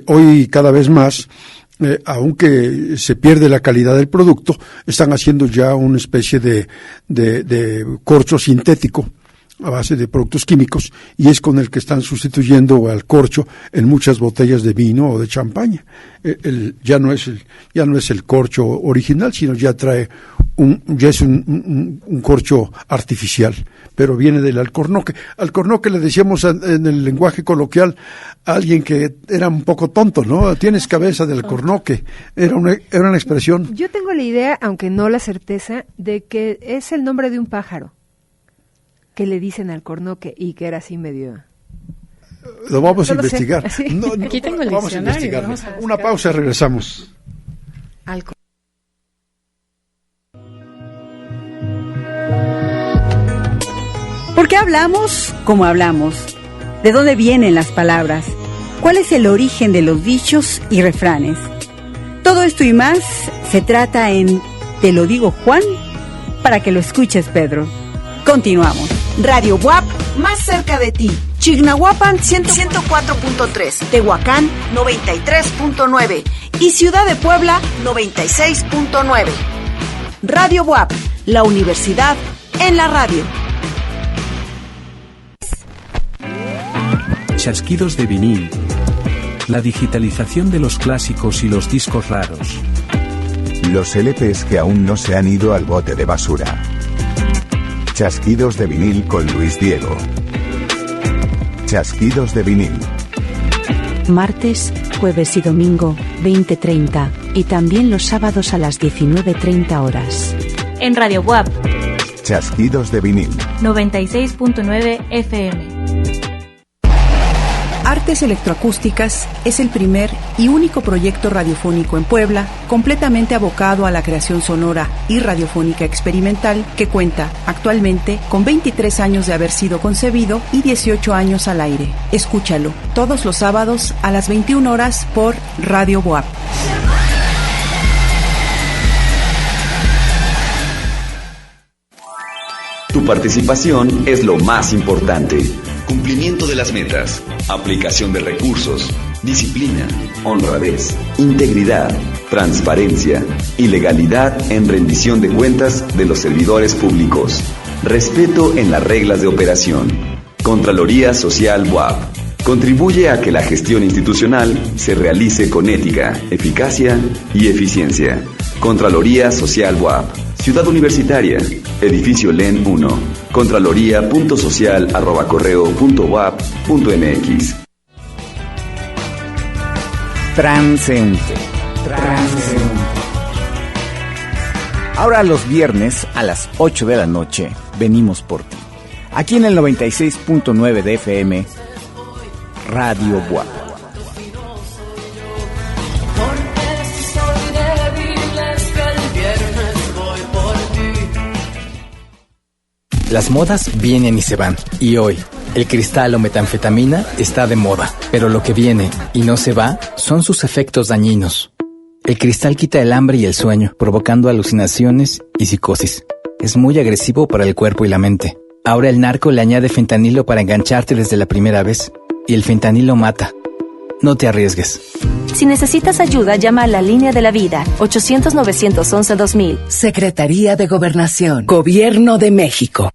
hoy cada vez más, aunque se pierde la calidad del producto, están haciendo ya una especie de corcho sintético a base de productos químicos y es con el que están sustituyendo al corcho en muchas botellas de vino o de champaña. Ya no es el corcho original, sino ya es un corcho artificial, pero viene del alcornoque. Alcornoque le decíamos en el lenguaje coloquial a alguien que era un poco tonto, ¿no? Tienes cabeza de alcornoque. Era una expresión. Yo tengo la idea, aunque no la certeza, de que es el nombre de un pájaro que le dicen alcornoque y que era así medio... Lo vamos a investigar. Aquí tengo el vamos diccionario. A investigar. Una pausa, regresamos. ¿Por qué hablamos como hablamos? ¿De dónde vienen las palabras? ¿Cuál es el origen de los dichos y refranes? Todo esto y más se trata en Te lo digo, Juan, para que lo escuches, Pedro. Continuamos. Radio WAP, más cerca de ti. Chignahuapan 104.3, Tehuacán 93.9 y Ciudad de Puebla 96.9. Radio WAP, la universidad en la radio. Chasquidos de vinil. La digitalización de los clásicos y los discos raros. Los LPs que aún no se han ido al bote de basura. Chasquidos de vinil con Luis Diego. Chasquidos de vinil. Martes, jueves y domingo, 20:30, y también los sábados a las 19:30 horas. En Radio WAP. Chasquidos de vinil. 96.9 FM. Artes Electroacústicas es el primer y único proyecto radiofónico en Puebla completamente abocado a la creación sonora y radiofónica experimental que cuenta actualmente con 23 años de haber sido concebido y 18 años al aire. Escúchalo todos los sábados a las 21 horas por Radio WAP. Tu participación es lo más importante. cumplimiento de las metas, aplicación de recursos, disciplina, honradez, integridad, transparencia y legalidad en rendición de cuentas de los servidores públicos, respeto en las reglas de operación. Contraloría Social BUAP. Contribuye a que la gestión institucional se realice con ética, eficacia y eficiencia. Contraloría Social BUAP. Ciudad Universitaria, Edificio LEN 1, contraloría.social@correo.uap.mx. Transeúnte. Ahora los viernes a las 8 de la noche venimos por ti. Aquí en el 96.9 de FM, Radio BUAP. Las modas vienen y se van, y hoy, el cristal o metanfetamina está de moda, pero lo que viene y no se va son sus efectos dañinos. El cristal quita el hambre y el sueño, provocando alucinaciones y psicosis. Es muy agresivo para el cuerpo y la mente. Ahora el narco le añade fentanilo para engancharte desde la primera vez, y el fentanilo mata. No te arriesgues. Si necesitas ayuda, llama a la Línea de la Vida, 800-911-2000. Secretaría de Gobernación, Gobierno de México.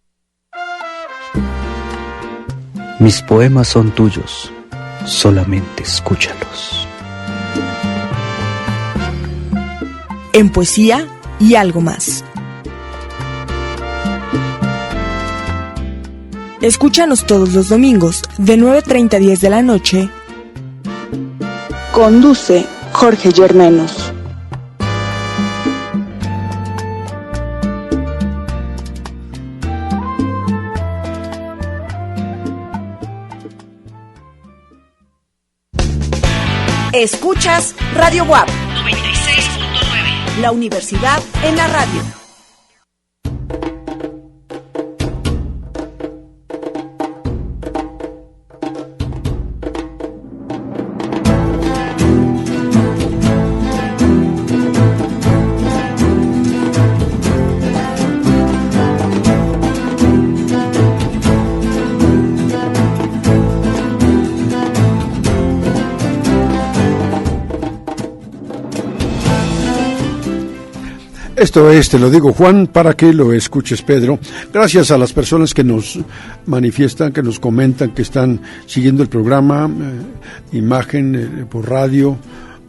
Mis poemas son tuyos, solamente escúchalos. En poesía y algo más. Escúchanos todos los domingos, de 9:30 a 10 de la noche. Conduce Jorge Yermenos. Escuchas Radio BUAP 96.9, la universidad en la radio. Esto es, te lo digo Juan, para que lo escuches Pedro. Gracias a las personas que nos manifiestan, que nos comentan, que están siguiendo el programa, imagen por radio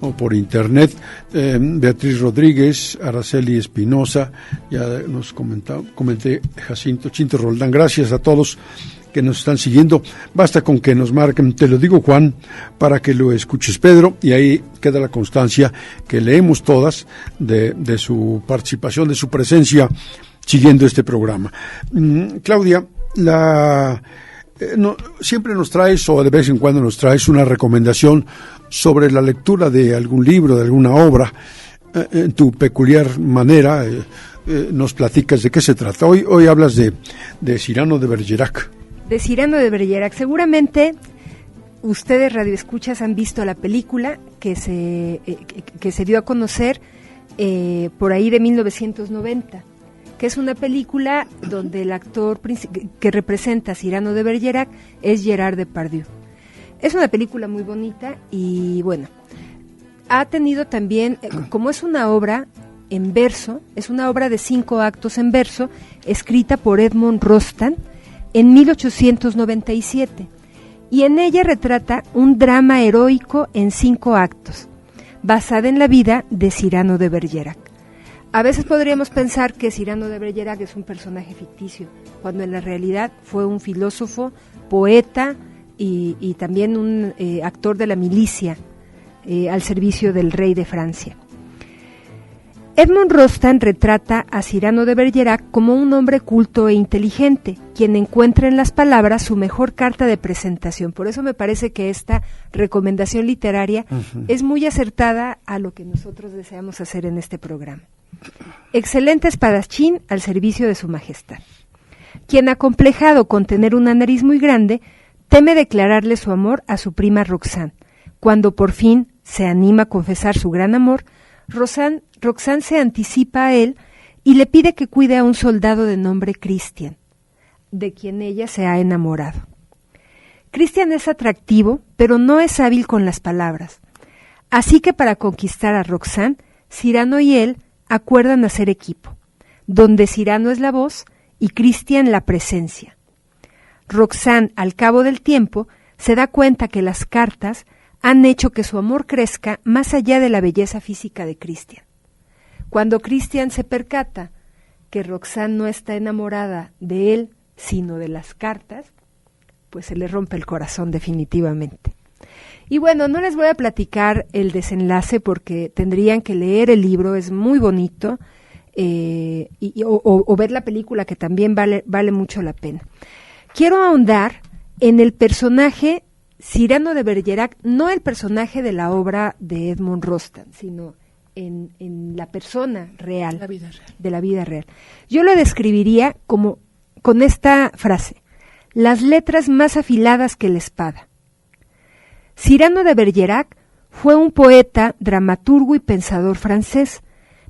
o por internet. Beatriz Rodríguez, Araceli Espinosa, ya nos comenté Jacinto, Chinto Roldán. Gracias a todos que nos están siguiendo. Basta con que nos marquen, te lo digo Juan, para que lo escuches Pedro, y ahí queda la constancia que leemos todas de su participación, de su presencia siguiendo este programa. Claudia, siempre nos traes, o de vez en cuando nos traes, una recomendación sobre la lectura de algún libro, de alguna obra. En tu peculiar manera nos platicas de qué se trata. Hoy hablas de Cyrano de Bergerac. De Cyrano de Bergerac. Seguramente ustedes radioescuchas han visto la película que se dio a conocer por ahí de 1990, que es una película donde el actor que representa a Cyrano de Bergerac es Gerard Depardieu. Es una película muy bonita y bueno, ha tenido también, como es una obra en verso, es una obra de 5 actos en verso, escrita por Edmond Rostand en 1897, y en ella retrata un drama heroico en 5 actos, basada en la vida de Cyrano de Bergerac. A veces podríamos pensar que Cyrano de Bergerac es un personaje ficticio, cuando en la realidad fue un filósofo, poeta y también un actor de la milicia al servicio del rey de Francia. Edmond Rostand retrata a Cyrano de Bergerac como un hombre culto e inteligente, quien encuentra en las palabras su mejor carta de presentación. Por eso me parece que esta recomendación literaria es muy acertada a lo que nosotros deseamos hacer en este programa. Excelente espadachín al servicio de su majestad, quien, acomplejado con tener una nariz muy grande, teme declararle su amor a su prima Roxane. Cuando por fin se anima a confesar su gran amor, Roxane se anticipa a él y le pide que cuide a un soldado de nombre Christian, de quien ella se ha enamorado. Christian es atractivo, pero no es hábil con las palabras. Así que para conquistar a Roxanne, Cyrano y él acuerdan hacer equipo, donde Cyrano es la voz y Christian la presencia. Roxanne, al cabo del tiempo, se da cuenta que las cartas han hecho que su amor crezca más allá de la belleza física de Christian. Cuando Christian se percata que Roxanne no está enamorada de él, sino de las cartas, pues se le rompe el corazón definitivamente. Y bueno, no les voy a platicar el desenlace porque tendrían que leer el libro, es muy bonito, o ver la película, que también vale mucho la pena. Quiero ahondar en el personaje Cyrano de Bergerac, no el personaje de la obra de Edmond Rostand, sino en la persona real, de la vida real. Yo lo describiría como con esta frase: las letras más afiladas que la espada. Cyrano de Bergerac fue un poeta, dramaturgo y pensador francés.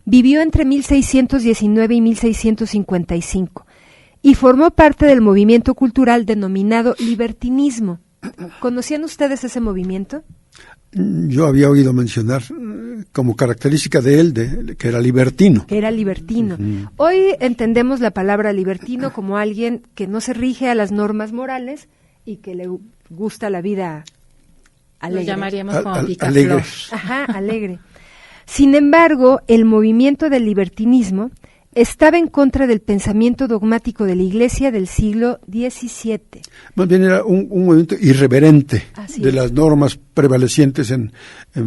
Vivió entre 1619 y 1655 y formó parte del movimiento cultural denominado libertinismo. ¿Conocían ustedes ese movimiento? Yo había oído mencionar como característica de él que era libertino. Que era libertino. Hoy entendemos la palabra libertino como alguien que no se rige a las normas morales y que le gusta la vida alegre. Lo llamaríamos como picaflor. Alegre. Ajá, alegre. Sin embargo, el movimiento del libertinismo estaba en contra del pensamiento dogmático de la Iglesia del siglo XVII. Más bien era un movimiento irreverente Así de es. las normas prevalecientes en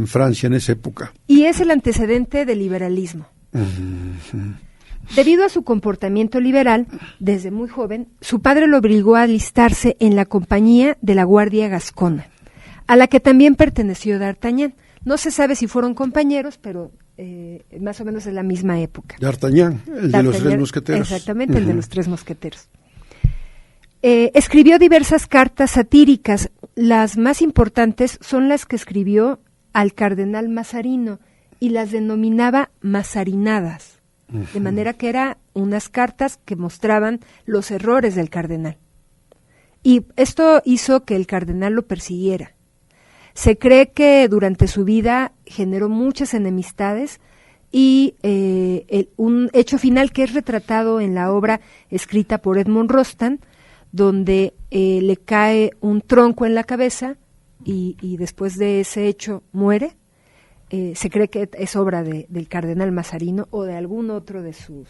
Francia en esa época. Y es el antecedente del liberalismo. Debido a su comportamiento liberal, desde muy joven, su padre lo obligó a alistarse en la compañía de la Guardia Gascona, a la que también perteneció D'Artagnan. No se sabe si fueron compañeros, pero más o menos es la misma época. D'Artagnan, el de los tres mosqueteros. Exactamente, el de los tres mosqueteros. Escribió diversas cartas satíricas. Las más importantes son las que escribió al cardenal Mazarino y las denominaba mazarinadas, de manera que eran unas cartas que mostraban los errores del cardenal. Y esto hizo que el cardenal lo persiguiera. Se cree que durante su vida generó muchas enemistades y un hecho final que es retratado en la obra escrita por Edmond Rostand, donde le cae un tronco en la cabeza y después de ese hecho muere. Se cree que es obra del cardenal Mazarino o de algún otro de sus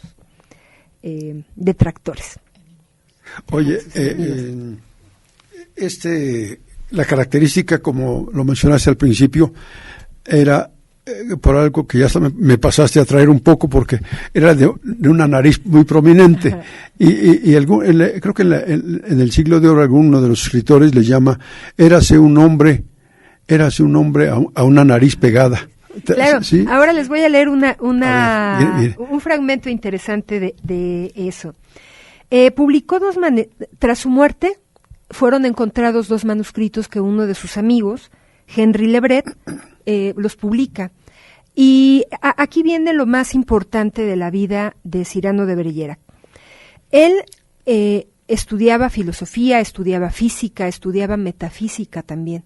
detractores. Oye, la característica, como lo mencionaste al principio, era por algo que ya me pasaste a traer un poco, porque era de una nariz muy prominente. Ajá. Y creo que en el siglo de oro alguno de los escritores le llama érase un hombre a una nariz pegada. Claro, ¿sí? Ahora les voy a leer un fragmento interesante de eso. Publicó tras su muerte, fueron encontrados 2 manuscritos que uno de sus amigos, Henry Lebret, los publica. Y aquí viene lo más importante de la vida de Cyrano de Bergerac. Él estudiaba filosofía, estudiaba física, estudiaba metafísica también.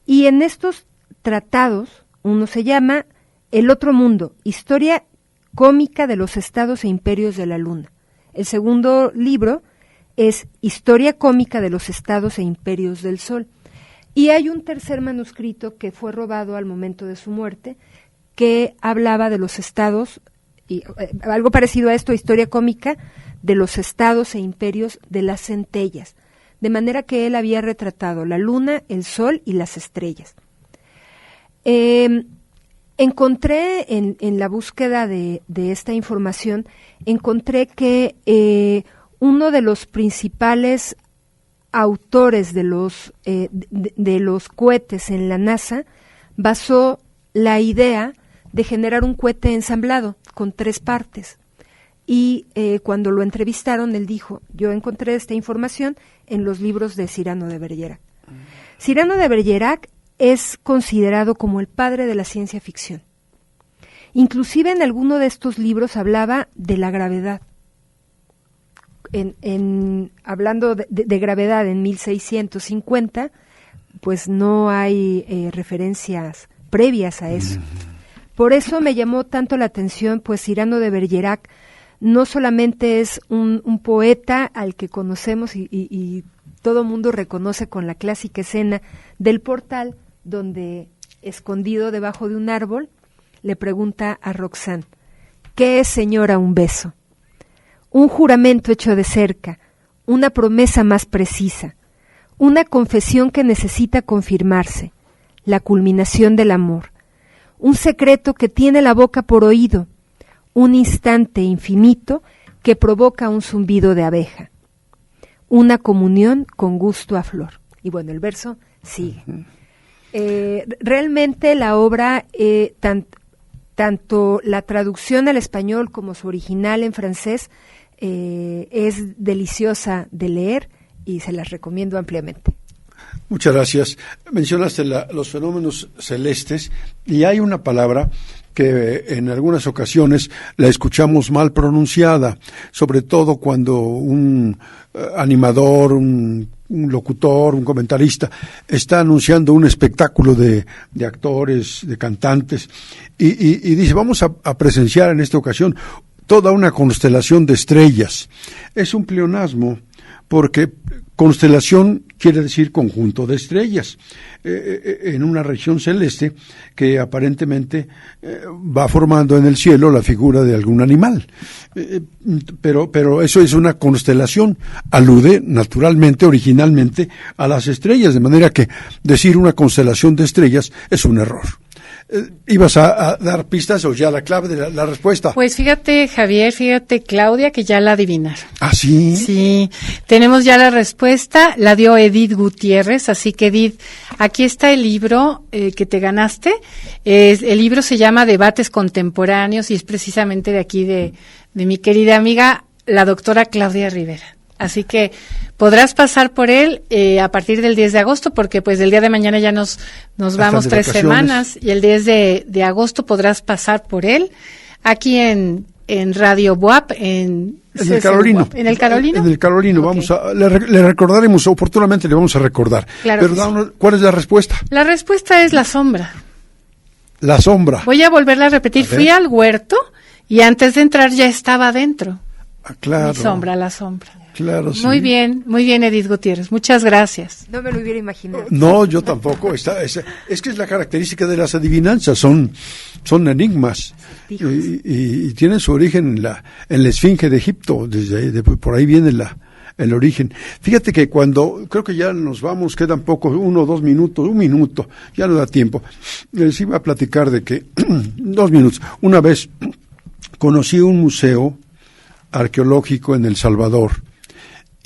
Y en estos tratados, uno se llama El otro mundo, historia cómica de los estados e imperios de la luna. El segundo libro es Historia cómica de los estados e imperios del sol. Y hay un tercer manuscrito que fue robado al momento de su muerte, que hablaba de los estados, y algo parecido a esto, Historia cómica de los estados e imperios de las centellas, de manera que él había retratado la luna, el sol y las estrellas. Encontré en la búsqueda de esta información, encontré que uno de los principales autores de los cohetes en la NASA basó la idea de generar un cohete ensamblado con 3 partes. Y cuando lo entrevistaron, él dijo: yo encontré esta información en los libros de Cyrano de Bergerac. Cyrano de Bergerac es considerado como el padre de la ciencia ficción. Inclusive en alguno de estos libros hablaba de la gravedad. hablando de gravedad en 1650, pues no hay referencias previas a eso. Por eso me llamó tanto la atención, pues Cyrano de Bergerac no solamente es un poeta al que conocemos y todo mundo reconoce con la clásica escena del portal, donde, escondido debajo de un árbol, le pregunta a Roxane: ¿qué es, señora, un beso? Un juramento hecho de cerca, una promesa más precisa, una confesión que necesita confirmarse, la culminación del amor, un secreto que tiene la boca por oído, un instante infinito que provoca un zumbido de abeja, una comunión con gusto a flor. Y bueno, el verso sigue. Realmente la obra, tanto la traducción al español como su original en francés, es deliciosa de leer y se las recomiendo ampliamente. Muchas gracias. Mencionaste los fenómenos celestes y hay una palabra que en algunas ocasiones la escuchamos mal pronunciada, sobre todo cuando un animador, un locutor, un comentarista está anunciando un espectáculo de actores, de cantantes y dice: vamos a presenciar en esta ocasión toda una constelación de estrellas. Es un pleonasmo porque constelación quiere decir conjunto de estrellas en una región celeste que aparentemente va formando en el cielo la figura de algún animal. Pero eso es una constelación, alude naturalmente, originalmente, a las estrellas, de manera que decir una constelación de estrellas es un error. ¿Ibas a dar pistas o ya la clave de la respuesta? Pues fíjate, Javier, Claudia, que ya la adivinaron. ¿Ah, sí? Sí, tenemos ya la respuesta, la dio Edith Gutiérrez, así que Edith, aquí está el libro que te ganaste. El libro se llama Debates Contemporáneos y es precisamente de aquí de mi querida amiga, la doctora Claudia Rivera. Así que podrás pasar por él a partir del 10 de agosto, porque pues del día de mañana ya nos vamos 3 semanas, y el 10 de agosto podrás pasar por él aquí en Radio BUAP, en el Carolino. En el Carolino. En el Carolino, okay. Le recordaremos, oportunamente le vamos a recordar. Claro. Pero ¿cuál es la respuesta? La respuesta es la sombra. La sombra. Voy a volverla a repetir. Fui al huerto y antes de entrar ya estaba adentro. Ah, claro. Mi sombra, la sombra. Claro, sí. Muy bien, Edith Gutiérrez. Muchas gracias. No me lo hubiera imaginado. No, yo tampoco. Es que es la característica de las adivinanzas, son enigmas y tienen su origen en la Esfinge de Egipto. Desde ahí, por ahí viene el origen. Fíjate que cuando creo que ya nos vamos, quedan pocos, 1 o 2 minutos, 1 minuto, ya no da tiempo. Les iba a platicar de que 2 minutos. Una vez conocí un museo arqueológico en El Salvador.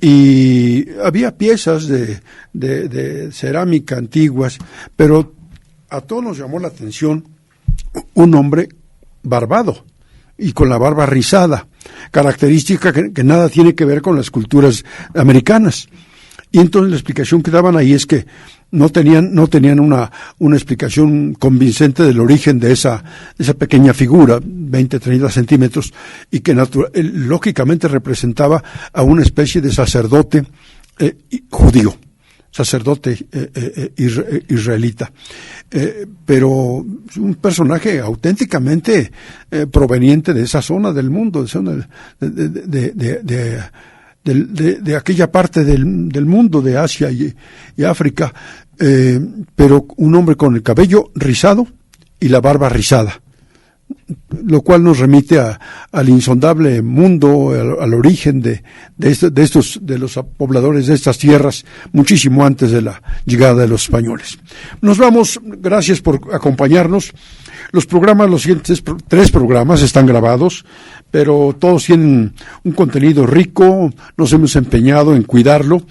Y había piezas de cerámica antiguas, pero a todos nos llamó la atención un hombre barbado y con la barba rizada, característica que nada tiene que ver con las culturas americanas. Y entonces la explicación que daban ahí es que no tenían una explicación convincente del origen de esa pequeña figura, 20, 30 centímetros, y que lógicamente representaba a una especie de sacerdote judío, sacerdote israelita, pero un personaje auténticamente proveniente de esa zona del mundo, de aquella parte del mundo, de Asia y África, pero un hombre con el cabello rizado y la barba rizada, lo cual nos remite al insondable mundo, al origen de los pobladores de estas tierras, muchísimo antes de la llegada de los españoles. Nos vamos, gracias por acompañarnos. Los siguientes 3 programas están grabados, pero todos tienen un contenido rico, nos hemos empeñado en cuidarlo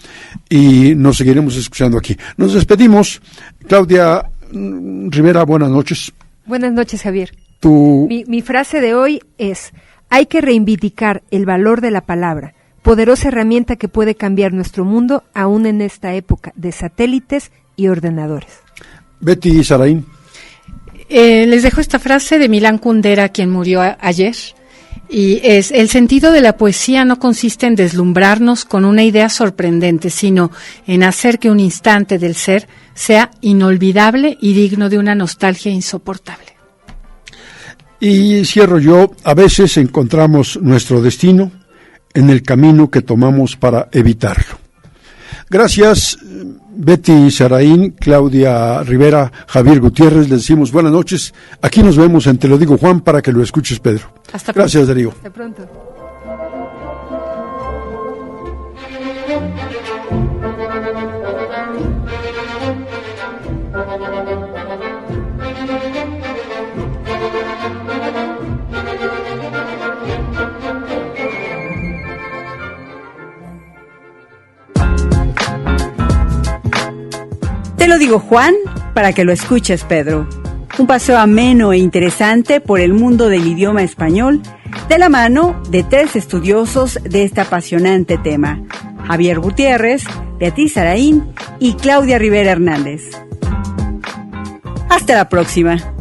y nos seguiremos escuchando aquí. Nos despedimos. Claudia Rivera, buenas noches. Buenas noches, Javier. Mi frase de hoy es: hay que reivindicar el valor de la palabra, poderosa herramienta que puede cambiar nuestro mundo aún en esta época de satélites y ordenadores. Betty Saraín. Les dejo esta frase de Milán Kundera, quien murió ayer, Y el sentido de la poesía no consiste en deslumbrarnos con una idea sorprendente, sino en hacer que un instante del ser sea inolvidable y digno de una nostalgia insoportable. Y cierro yo, a veces encontramos nuestro destino en el camino que tomamos para evitarlo. Gracias, Betty Saraín, Claudia Rivera, Javier Gutiérrez, les decimos buenas noches. Aquí nos vemos en Te lo digo, Juan, para que lo escuches, Pedro. Hasta Gracias, pronto. Darío. Hasta pronto. Te lo digo, Juan, para que lo escuches, Pedro. Un paseo ameno e interesante por el mundo del idioma español, de la mano de tres estudiosos de este apasionante tema: Javier Gutiérrez, Beatriz Saraín y Claudia Rivera Hernández. Hasta la próxima.